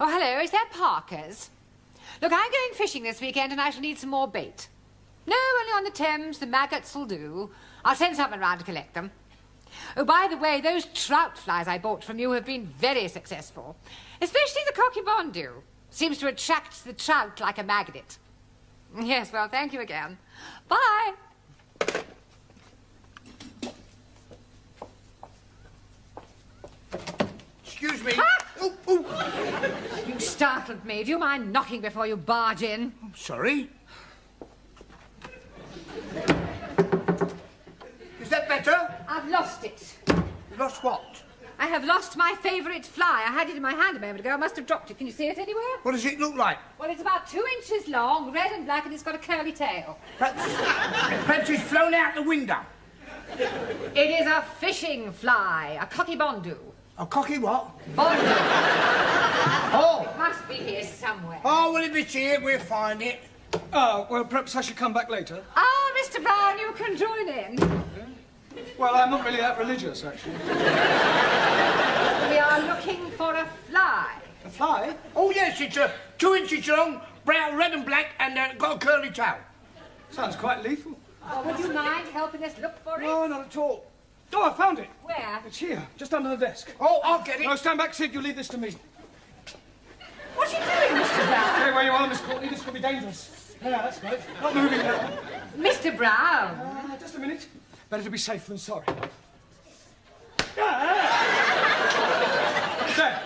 Oh, hello, is that Parker's? Look, I'm going fishing this weekend and I shall need some more bait. No, only on the Thames, the maggots will do. I'll send someone round to collect them. Oh, by the way, those trout flies I bought from you have been very successful. Especially the coquibondu. Seems to attract the trout like a magnet. Yes, well, thank you again. Bye. Excuse me. Ah! Oh, oh. You startled me. Do you mind knocking before you barge in? Sorry. Is that better? I've lost it. You lost what? I have lost my favourite fly. I had it in my hand a moment ago. I must have dropped it. Can you see it anywhere? What does it look like? Well, it's about 2 inches long, red and black, and it's got a curly tail. Perhaps it's flown out the window. It is a fishing fly, a coquibondu. A cocky what? Bondu. Oh. It must be here somewhere. Oh, well, if it's here, we'll find it. Oh, well, perhaps I should come back later. Ah, Mr. Brown, you can join in. Well, I'm not really that religious, actually. We are looking for a fly. A fly? Oh, yes, it's 2 inches long, brown, red and black, and got a curly tail. Sounds quite lethal. Oh, would you mind helping us look for it? No, not at all. Oh, I found it. Where? It's here, just under the desk. Oh, I'll get it. No, stand back, Sid. You leave this to me. What are you doing, Mr. Brown? Stay where you are, Miss Courtney. This could be dangerous. Yeah, that's right. Not moving now. Mr. Brown. Just a minute. Better to be safe than sorry. There.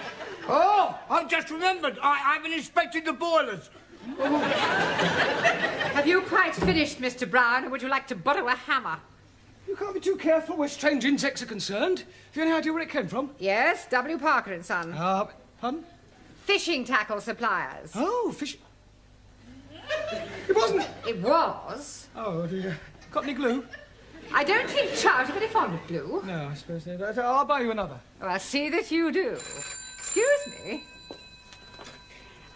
Oh, I've just remembered. I haven't inspected the boilers. Have you quite finished, Mr. Brown, or would you like to borrow a hammer? You can't be too careful where strange insects are concerned. Have you any idea where it came from? Yes, W. Parker and Son. Pardon? Fishing tackle suppliers. Oh, fish... It wasn't... It was. Oh, dear. Got any glue? I don't think trout are very fond of glue. No, I suppose they don't. I'll buy you another. Oh, I'll see that you do. Excuse me.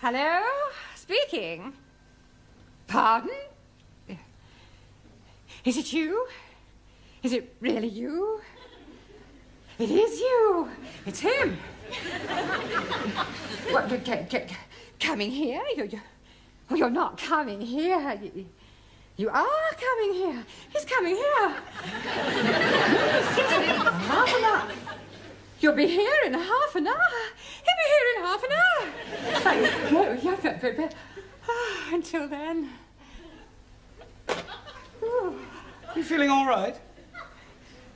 Hello? Speaking. Pardon? Is it you? Is it really you? It is you. It's him. What, coming here? You're not coming here. You are coming here. He's coming here. Half an hour. You'll be here in half an hour. He'll be here in half an hour. Until then. You feeling all right?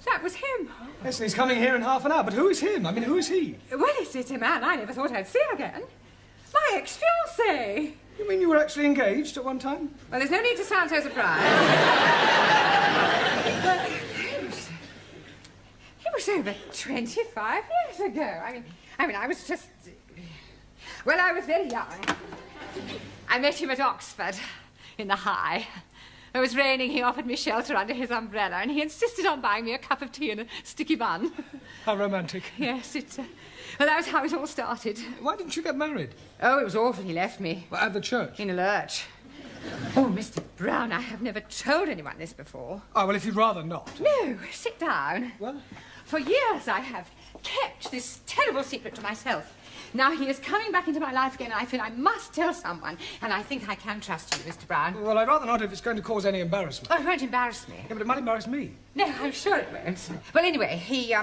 That was him. Yes, he's coming here in half an hour. But who is him? I mean, who is he? Well, it's a man I never thought I'd see again. My ex-fiancé. You mean you were actually engaged at one time? Well, there's no need to sound so surprised. But it was over 25 years ago. I mean, I was just... Well, I was very young. I met him at Oxford, in the High. It was raining, he offered me shelter under his umbrella, and he insisted on buying me a cup of tea and a sticky bun. How romantic. Yes, well, that was how it all started. Why didn't you get married? Oh, it was awful. He left me. Well, at the church? In a lurch. Oh, Mr. Brown, I have never told anyone this before. Oh, well, if you'd rather not. No, sit down. Well? For years I have kept this terrible secret to myself. Now he is coming back into my life again, and I feel I must tell someone. And I think I can trust you, Mr. Brown. Well, I'd rather not if it's going to cause any embarrassment. Oh, it won't embarrass me. Yeah, but it might embarrass me. No, I'm sure it won't. Well, anyway, he,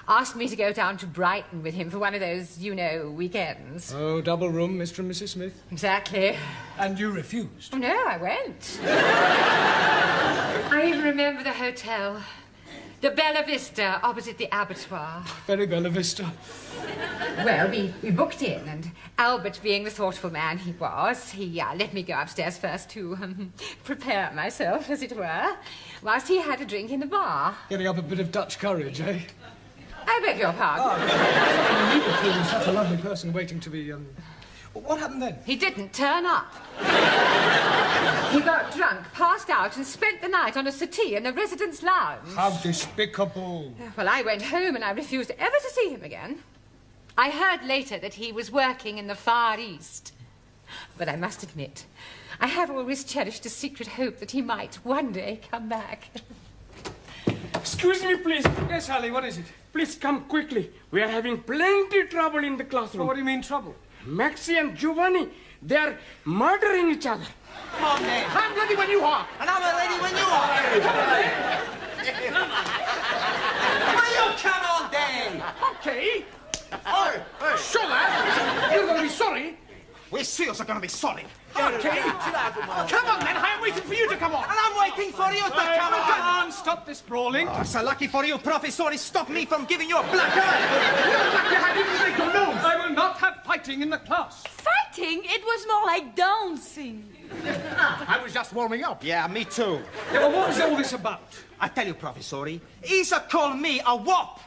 asked me to go down to Brighton with him for one of those, you know, weekends. Oh, double room, Mr. and Mrs. Smith. Exactly. And you refused? Oh, no, I went. I even remember the hotel. The Bella Vista, opposite the abattoir. Very Bella Vista. Well, we booked in, and Albert, being the thoughtful man he was, he let me go upstairs first to prepare myself, as it were, whilst he had a drink in the bar. Getting up a bit of Dutch courage, eh? I beg your pardon. Oh, you were clearly such a lovely person waiting to be, What happened then? He didn't turn up. He got drunk, passed out, and spent the night on a settee in the residence lounge. How despicable. Well, I went home and I refused ever to see him again. I heard later that he was working in the Far East. But I must admit, I have always cherished a secret hope that he might one day come back. Excuse me, please. Yes, Harley, what is it? Please come quickly. We are having plenty trouble in the classroom. Well, what do you mean, trouble? Maxie and Giovanni, they are murdering each other. Come on, then. I'm ready when you are. And I'm ready when you are. Will you come on, then? Okay. Oh, hey. Sure, lad. You're going to be sorry. We seals are going to be sorry. Okay. Come on, then. I'm waiting for you to come on. And I'm waiting for you to come on. Stop this brawling. Oh, so lucky for you, Professor, he stopped me from giving you a black eye. I will not have fighting in the class. Fighting? It was more like dancing. I was just warming up. Yeah, me too. Yeah, well, what is all this about? I tell you, Professor, he's called me a wop.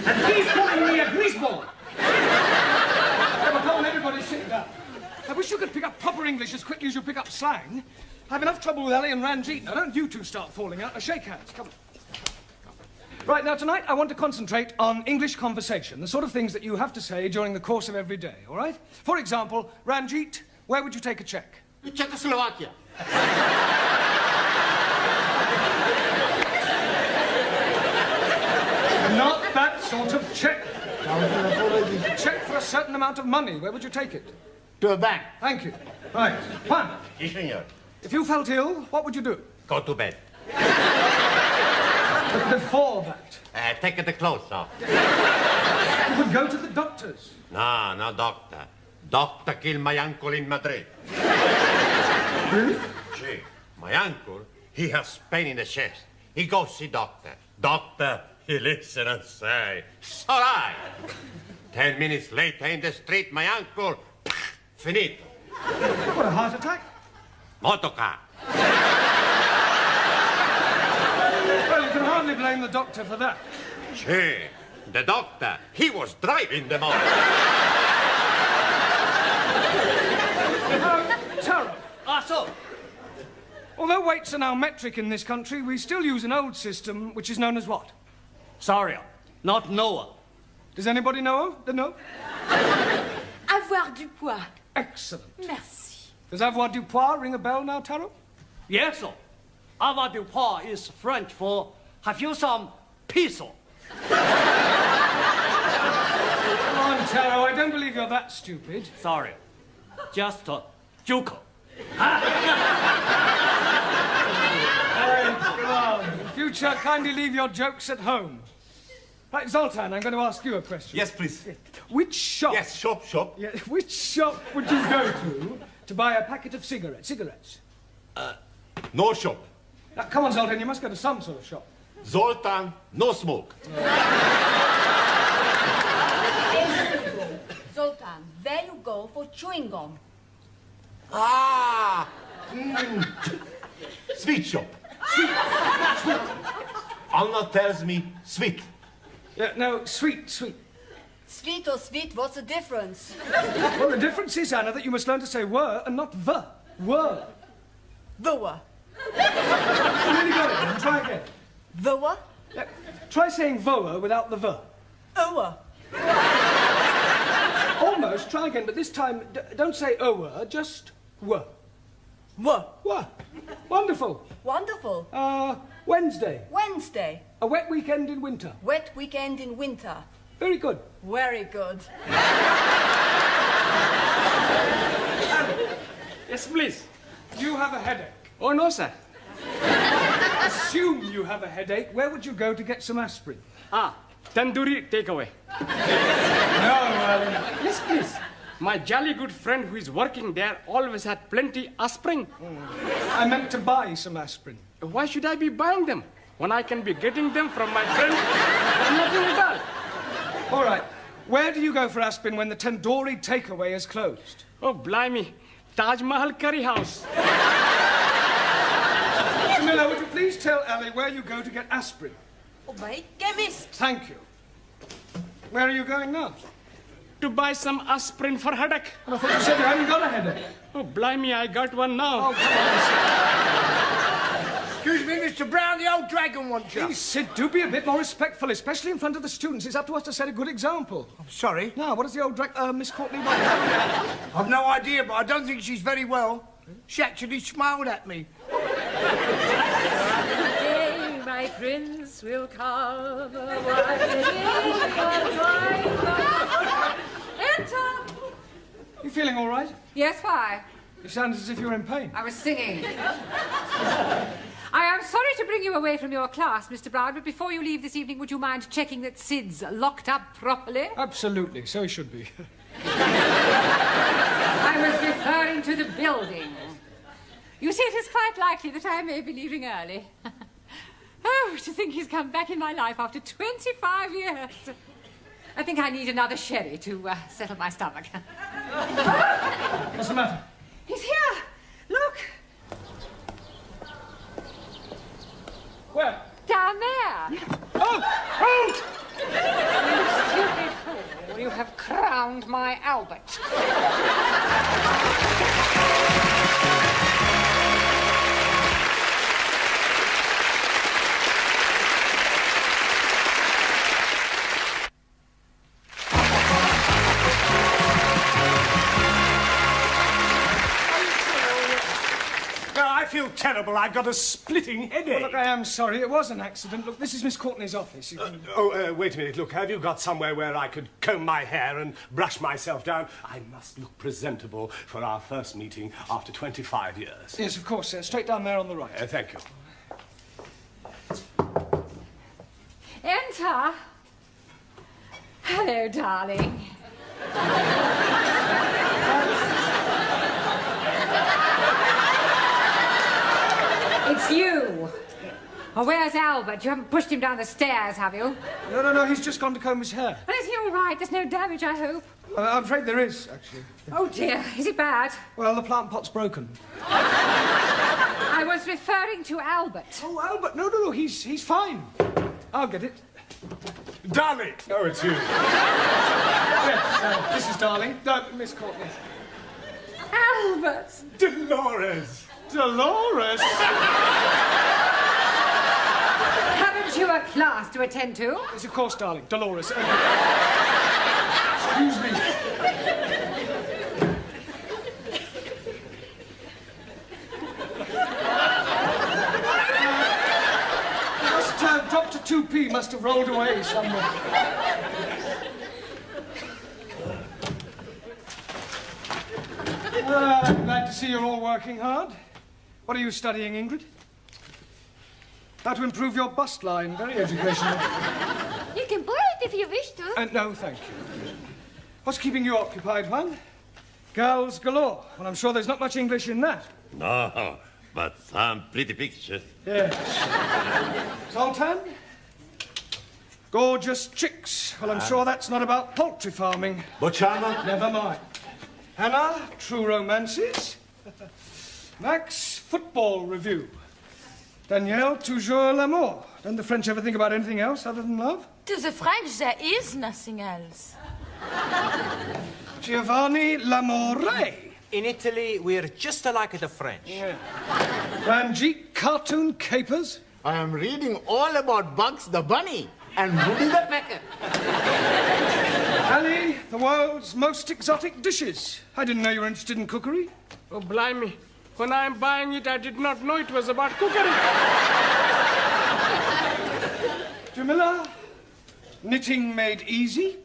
And he's calling me a greaseball. Come on, everybody sit down. I wish you could pick up proper English as quickly as you pick up slang. I have enough trouble with Ali and Ranjit. Now, don't you two start falling out. Now, shake hands. Come on. Right, now, tonight, I want to concentrate on English conversation, the sort of things that you have to say during the course of every day, all right? For example, Ranjit, where would you take a check? Czechoslovakia. Not that sort of check. Check for a certain amount of money. Where would you take it? To a bank. Thank you. Right. Juan, Sí, señor. if you felt ill, what would you do? Go to bed. But before that, Take the clothes off. you would go to the doctors. No, no, doctor. Doctor killed my uncle in Madrid. Really? See, my uncle, he has pain in the chest. He goes see doctor. Doctor, he listen and say, it's all right. 10 minutes later in the street, my uncle, finito. What, a heart attack? Motorcar. Well, you can hardly blame the doctor for that. See, the doctor, he was driving the motor. Taro, So, although weights are now metric in this country, we still use an old system which is known as what? sorry, not Noah. Does anybody know? No? Avoir du poids. Excellent. Merci. Does avoir du poids ring a bell now, Taro? Yes, sir. Avoir du poids is French for have you some peso? Come on, Taro, I don't believe you're that stupid. Sorry, just a joke. Right, come on. In future, kindly leave your jokes at home. Right, Zoltan, I'm going to ask you a question. Yes, please. Which shop... Yes, shop. Yeah, which shop would you go to buy a packet of cigarettes? No shop. Now, come on, Zoltan, you must go to some sort of shop. Zoltan, no smoke. Zoltan, there you go for chewing gum. Sweet shop. Sweet. Anna tells me sweet. Yeah, no, sweet. Sweet or sweet, what's the difference? Well, the difference is, Anna, that you must learn to say were and not the. Were. The what? You really got it, then. Try again. The what? Yeah, try saying voa without the the. Oa. Almost. Try again, but this time, don't say ower, just were. What? Were. Wonderful. Wonderful. Wednesday. Wednesday. A wet weekend in winter. Wet weekend in winter. Very good. Very good. Yes, please. You have a headache. Oh, no, sir. Assume you have a headache. Where would you go to get some aspirin? Tandoori takeaway. No, Yes, please. My jolly good friend who is working there always had plenty aspirin. I meant to buy some aspirin. Why should I be buying them when I can be getting them from my friend for nothing at all? All right. Where do you go for aspirin when the tandoori takeaway is closed? Oh, blimey. Taj Mahal Curry House. Camilla, would you please tell Ali where you go to get aspirin? Oh, my chemist. Thank you. Where are you going now? To buy some aspirin for headache. I thought you said you hadn't got a headache. Oh, blimey, I got one now. Oh, come on, Excuse me, Mr. Brown, the old dragon wants you. Please, Sid, do be a bit more respectful, especially in front of the students. It's up to us to set a good example. Sorry. Now, what does the old Miss Courtney want? I've no idea, but I don't think she's very well. She actually smiled at me. Today my prince will come. Enter. You feeling all right? Yes, why? You sound as if you were in pain. I was singing. I am sorry to bring you away from your class, Mr. Brown, but before you leave this evening, would you mind checking that Sid's locked up properly? Absolutely, so he should be. I was referring to the building. You see, it is quite likely that I may be leaving early. Oh, to think he's come back in my life after 25 years. I think I need another sherry to settle my stomach. What's the matter? He's here. Look. Where? Down there. Oh! Oh! You stupid fool. You have crowned my Albert. I feel terrible. I've got a splitting headache. Well, look, I am sorry. It was an accident. Look, this is Miss Courtney's office. Wait a minute. Look, have you got somewhere where I could comb my hair and brush myself down? I must look presentable for our first meeting after 25 years. Yes, of course, sir. Straight down there on the right. Thank you. Enter. Hello, darling. It's you. Oh, where's Albert? You haven't pushed him down the stairs, have you? No. He's just gone to comb his hair. Well, is he all right? There's no damage, I hope. I'm afraid there is, actually. Oh, dear. Is it bad? Well, the plant pot's broken. I was referring to Albert. Oh, Albert. No. He's fine. I'll get it. Darling. Oh, it's you. Yes, this is Darling. Miss Courtney. Albert. Dolores. Dolores? Haven't you a class to attend to? Yes, of course, darling. Dolores. Excuse me. Dr. 2P must have rolled away somewhere. I'm glad to see you're all working hard. What are you studying, Ingrid? How to improve your bust line. Very educational. You can borrow it if you wish to. No, thank you. What's keeping you occupied, Juan? Girls galore. Well, I'm sure there's not much English in that. No, but some pretty pictures. Yes. Zoltan? Gorgeous chicks. Well, I'm sure that's not about poultry farming. Bocciana? Never mind. Hannah, true romances. Max, football review. Danielle, toujours l'amour. Don't the French ever think about anything else other than love? To the French, there is nothing else. Giovanni, l'amore. In Italy, we're just alike the French. Yeah. Ranjit, cartoon capers. I am reading all about Bugs the Bunny and Woody the Pecker. Ali, the world's most exotic dishes. I didn't know you were interested in cookery. Oh, blimey. When I'm buying it, I did not know it was about cookery. Jamila, knitting made easy.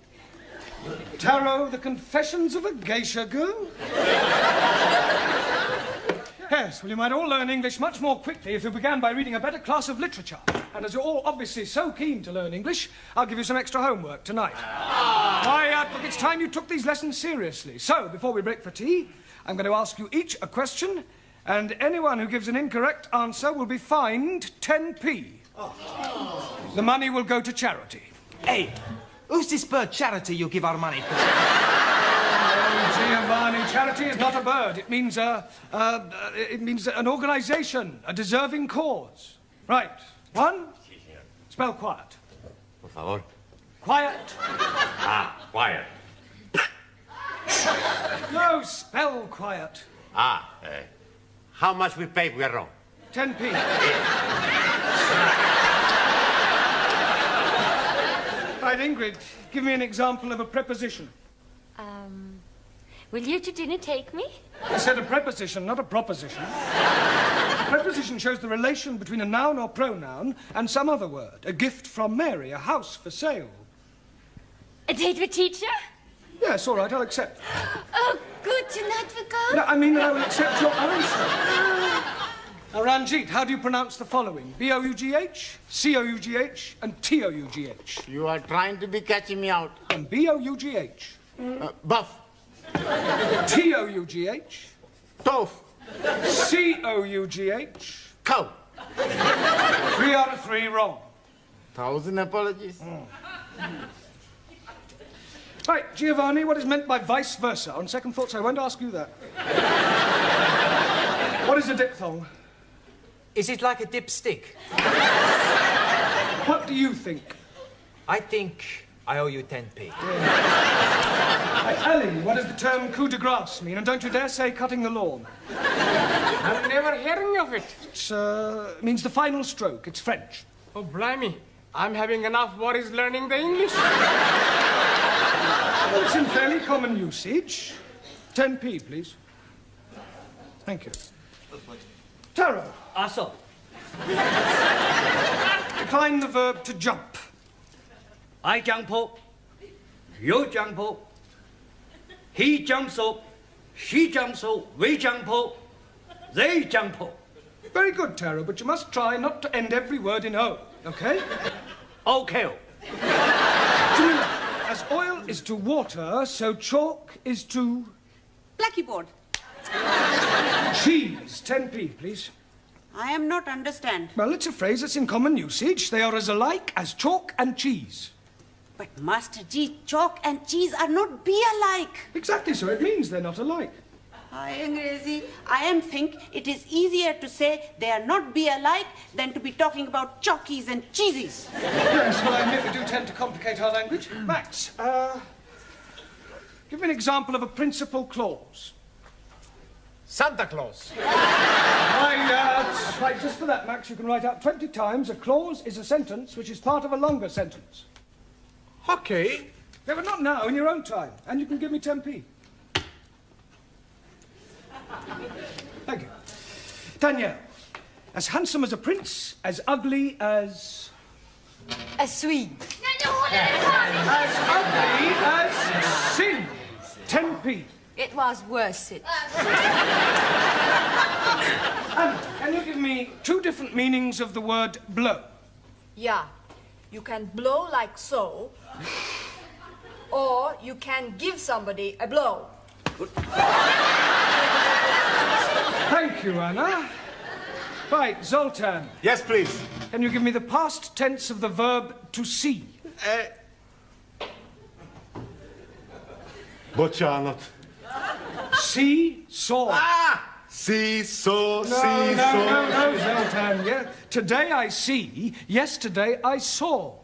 Tarot, the confessions of a geisha girl. Yes, well, you might all learn English much more quickly if you began by reading a better class of literature. And as you're all obviously so keen to learn English, I'll give you some extra homework tonight. Quiet, look, it's time you took these lessons seriously. So, before we break for tea, I'm going to ask you each a question, and anyone who gives an incorrect answer will be fined 10p. The money will go to charity. Hey, who's this bird charity you give our money to? Oh, Giovanni, charity is not a bird. It means an organization, a deserving cause. Right. One, spell quiet. Por favor. Quiet. Quiet. No, spell quiet. How much we pay we are wrong? 10p. Right, Ingrid, give me an example of a preposition. Will you to dinner take me? I said a preposition, not a proposition. A preposition shows the relation between a noun or pronoun and some other word. A gift from Mary, a house for sale. A date with teacher? Yes, all right, I'll accept. Oh, good. No, I mean, I will accept your answer. Now, Ranjit, how do you pronounce the following? B-O-U-G-H, C-O-U-G-H, and T-O-U-G-H. You are trying to be catching me out. And B-O-U-G-H. Buff. T-O-U-G-H. Tough. C-O-U-G-H. Cow. 3 out of 3 wrong. 1,000 apologies. Right, Giovanni, what is meant by vice versa? On second thoughts, I won't ask you that. What is a diphthong? Is it like a dipstick? What do you think? I think I owe you 10p. Right, Ali, what does the term coup de grace mean? And don't you dare say cutting the lawn. I'm never hearing of it. It means the final stroke. It's French. Oh, blimey. I'm having enough worries learning the English. Well, it's in fairly common usage. 10p, please. Thank you. Taro. Aso. Decline the verb to jump. I jump up. You jump up. He jumps up. She jumps up. We jump up. They jump up. Very good, Taro, but you must try not to end every word in O, OK? Okay. Jamila, as oil is to water, so chalk is to... Blackie board. Cheese. 10p, please. I am not understand. Well, it's a phrase that's in common usage. They are as alike as chalk and cheese. But Master G, chalk and cheese are not be alike. Exactly so. It means they're not alike. Hi, Angrezi. I am think it is easier to say they are not be alike than to be talking about chalkies and cheesies. Yes, well, I admit we do tend to complicate our language. Max, give me an example of a principal clause. Santa Claus. That's right, just for that, Max, you can write out 20 times a clause is a sentence which is part of a longer sentence. Okay. Yeah, but not now, in your own time. And you can give me 10p. Thank you. Danielle, as handsome as a prince, as ugly as... A Swede. As ugly as sin. 10p. It was worth it. Anna, can you give me 2 different meanings of the word blow? Yeah. You can blow like so, or you can give somebody a blow. Thank you, Anna. Right, Zoltan. Yes, please. Can you give me the past tense of the verb to see? Bocsánat. See, saw. See, saw, No, saw. Zoltan. Yeah. Today I see, yesterday I saw.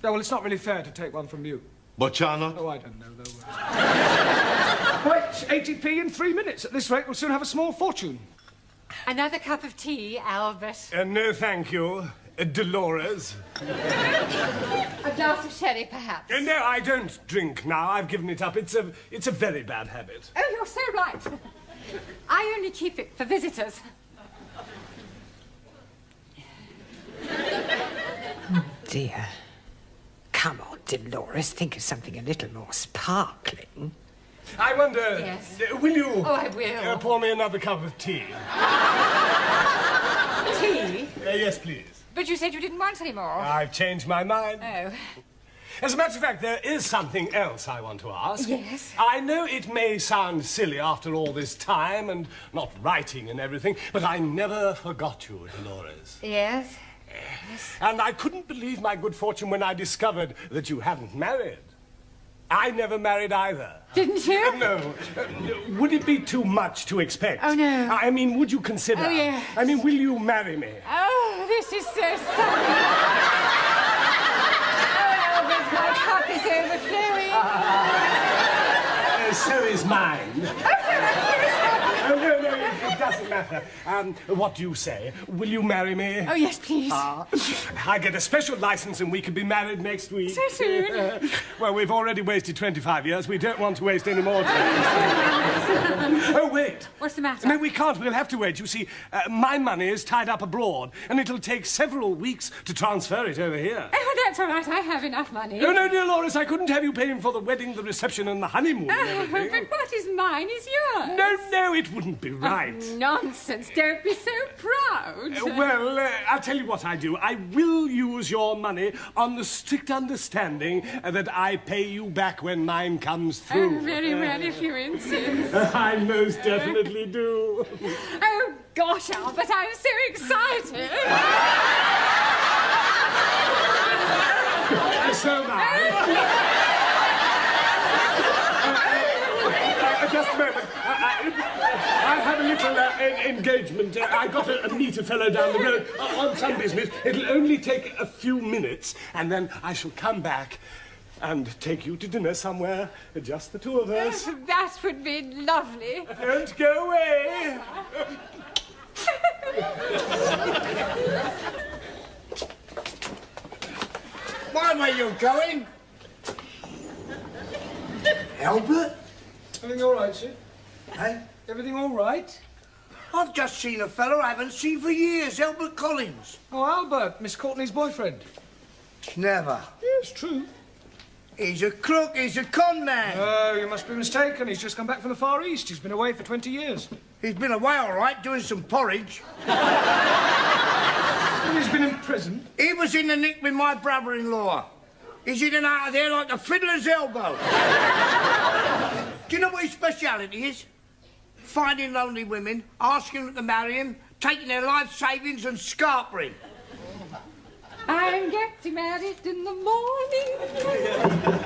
No, well, it's not really fair to take one from you. Bocsánat. Oh, I don't know, though. Right, 80p in 3 minutes. At this rate, we'll soon have a small fortune. Another cup of tea, Albert. No, thank you. Dolores. A glass of sherry, perhaps. No, I don't drink now. I've given it up. It's a very bad habit. Oh, you're so right. I only keep it for visitors. Dear. Come on, Dolores, think of something a little more sparkling. I wonder... Yes. Will you... Oh, I will. Pour me another cup of tea. Tea? Yes, please. But you said you didn't want any more. I've changed my mind. Oh. As a matter of fact, there is something else I want to ask. Yes? I know it may sound silly after all this time and not writing and everything, but I never forgot you, Dolores. Yes? And I couldn't believe my good fortune when I discovered that you hadn't married. I never married either. Didn't you? No. Would it be too much to expect? Oh, no. I mean, would you consider? Oh, yes. I mean, will you marry me? Oh, this is so sudden. Oh, Albert, my cup is overflowing. So is mine. Oh, No, it doesn't matter. What do you say? Will you marry me? Oh, yes, please. I get a special license and we can be married next week. So soon? Well, we've already wasted 25 years. We don't want to waste any more time. Oh, wait. What's the matter? No, we can't. We'll have to wait. You see, my money is tied up abroad, and it'll take several weeks to transfer it over here. Oh, that's all right. I have enough money. Oh, no, dear Loris, I couldn't have you paying for the wedding, the reception, and the honeymoon and everything. But what is mine is yours. No, it wouldn't be right. Oh, nonsense. Don't be so proud. Well, I'll tell you what I do. I will use your money on the strict understanding that I pay you back when mine comes through. Oh, very well, if you insist. I most definitely do. Oh, gosh, Albert, I'm so excited. So am I. Just a moment. I have a little engagement. I got to meet a fellow down the road on some business. It'll only take a few minutes, and then I shall come back and take you to dinner somewhere, just the two of us. That would be lovely. Don't go away. Why were you going? Albert? Everything all right, sir? Hey? Everything all right? I've just seen a fellow I haven't seen for years, Albert Collins. Oh, Albert, Miss Courtney's boyfriend. Never. Yes, true. He's a crook, he's a con man. Oh, you must be mistaken. He's just come back from the Far East. He's been away for 20 years. He's been away all right, doing some porridge. And he's been in prison. He was in the nick with my brother-in-law. He's in and out of there like a fiddler's elbow. Do you know what his speciality is? Finding lonely women, asking them to marry him, taking their life savings and scarpering. I'm getting married in the morning.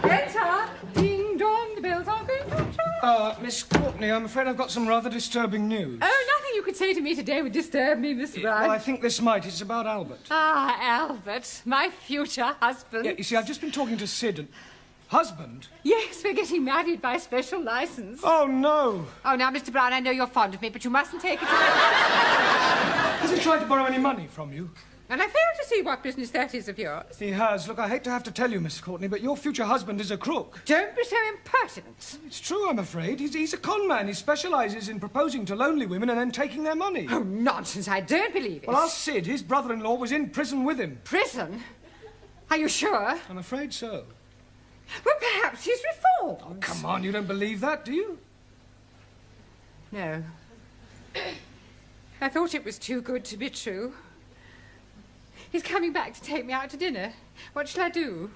Enter. Ding dong, the bells are going to chime. Miss Courtney, I'm afraid I've got some rather disturbing news. Oh, nothing you could say to me today would disturb me, Miss Wright. Well, I think this might. It's about Albert. Ah, Albert, my future husband. Yeah, you see, I've just been talking to Sid and... Husband? Yes, we're getting married by special license. Oh, no. Oh, now, Mr. Brown, I know you're fond of me, but you mustn't take it... Has he tried to borrow any money from you? And I fail to see what business that is of yours. He has. Look, I hate to have to tell you, Miss Courtney, but your future husband is a crook. Don't be so impertinent. It's true, I'm afraid. He's a con man. He specialises in proposing to lonely women and then taking their money. Oh, nonsense. I don't believe it. Well, ask Sid. His brother-in-law was in prison with him. Prison? Are you sure? I'm afraid so. Well, perhaps he's reformed. Oh, come on, you don't believe that, do you? No. I thought it was too good to be true. He's coming back to take me out to dinner. What shall I do?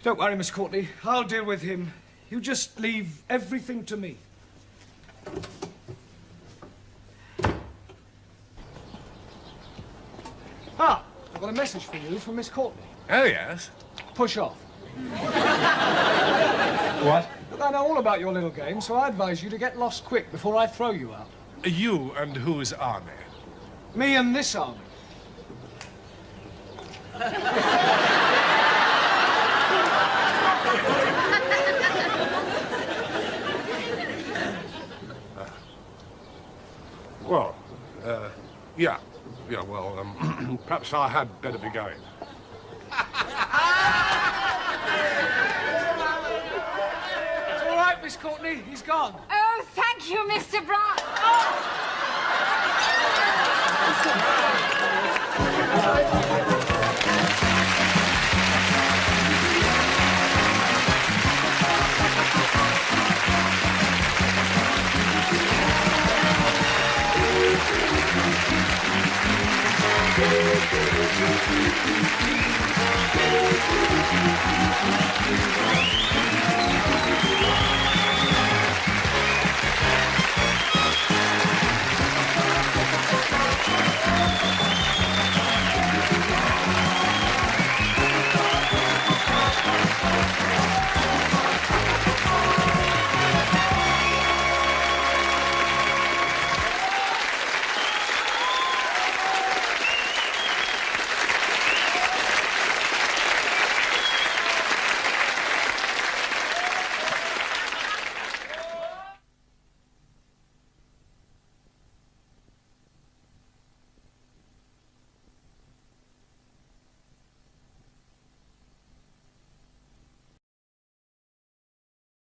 Don't worry, Miss Courtney. I'll deal with him. You just leave everything to me. Ah, I've got a message for you from Miss Courtney. Oh, yes? Push off. What? Look, I know all about your little game, so I advise you to get lost quick before I throw you out. You and whose army? Me and this army. Well, yeah. Yeah, well, perhaps I had better be going. It's all right, Miss Courtney. He's gone. Oh, thank you, Mr. Brown. Oh!